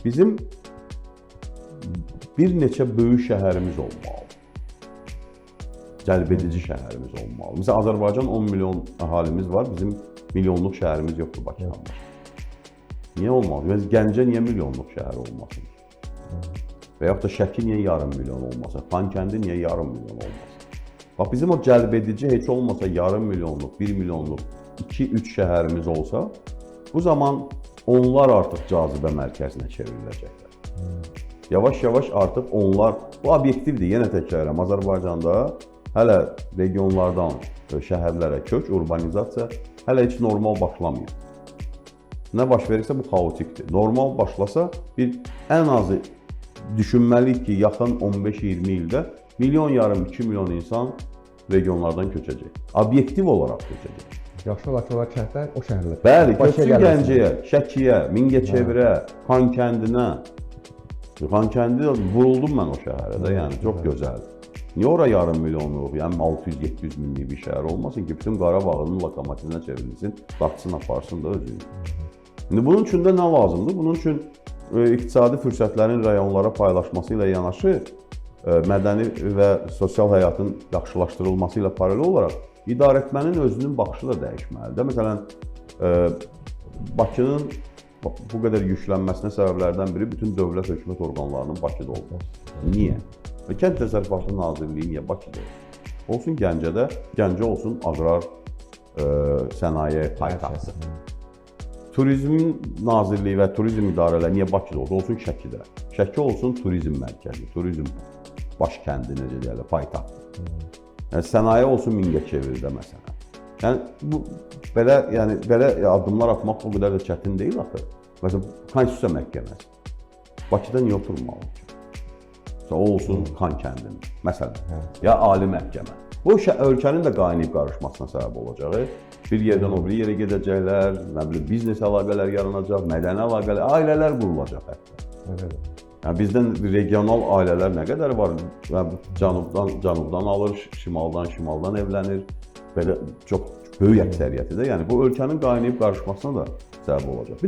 bizim bir neçə böyük şəhərimiz olmalı. Cəlbedici şəhərimiz olmalı. Məsələn, Azərbaycan 10 milyon əhalimiz var, bizim milyonluq şəhərimiz yoxdur Bakıdan. Niyə olmalı? Biz Gəncə niyə milyonluq şəhər olmasın? Və yaxud da Şəki niyə yarım milyon olmasın? Xankəndi niyə yarım milyon olmasın? Bax, bizim o cəlbedici heç olmasa yarım milyonluq, 1 milyonluq, 2-3 şəhərimiz olsa, bu zaman onlar artıq cazibə mərkəzinə çevriləcəklər. Yavaş-yavaş artıq onlar, bu obyektivdir, yenə təkrarlayıram, Azərbaycanda hələ regionlardan şəhərlərə köç, urbanizasiya hələ heç normal başlamayıb. Nə baş verirsə bu xaotikdir. Normal başlasa ən azı düşünməliyik ki, yaxın 15-20 ildə milyon yarım, 2 milyon insan regionlardan köçəcək. Obyektiv olaraq köçəcək. Yaxşı olar ki, onlar kəndlər o şəhərlər. Bəli, köçsün Gəncəyə, Şəkiyə, Mingəçevirə, Xankəndinə. Xankəndi vuruldum mən o şəhərə də, yəni çox gözəldir. Niyə ora yarım milyonluq, yəni 600-700 minlik bir şəhər olmasın ki, bütün Qarabağının lokomotivinə çevrilsin, daxsın, aparsın da özünü. İndi bunun üçün də nə lazımdır? Bunun üçün iqtisadi fürsətlərin rayonlara paylaşması ilə yanaşı, mədəni və sosial həyatın yaxşılaşdırılması ilə paralel olaraq idarəetmənin özünün baxışı da dəyişməlidir. Məsələn, Bakının bu qədər yüklənməsinə səbəblərdən biri bütün dövlət hökumət orqanlarının Bakıda olması. Niyə? Kənd Təsərrüfatı Nazirliyi niyə Bakıda olsun? Olsun Gəncədə, Gəncə olsun aqrar sənaye paytaxtı. Turizm Nazirliyi və turizm idarələri niyə Bakıda olsun Şəkidə? Şəki olsun turizm mərkəzi, turizm baş kəndi, necə deyirlər, paytaxtı. Yəni, sənaye olsun Mingəçevirdə məsələn. Yəni, belə addımlar atmaq o qədər də çətin deyil axı. Məsələn, Konstitusiya məhkəməsi. Bakıda niyə oturmalı ki? O olsun Xankəndin, məsələn, ya ali məhkəmə. Bu, ölkənin də qaynayıb qarışmasına səbəb olacaq. Bir yerdən o bir yerə gedəcəklər, biznes əlaqələr yaranacaq, mədəni əlaqələr, ailələr qurulacaq hətta. Yəni, bizdən regional ailələr nə qədər var? Cənubdan alır, şimaldan evlənir. Belə çox böyük əksəriyyəti də. Yəni, bu ölkənin qaynayıb qarışmasına da səbəb olacaq.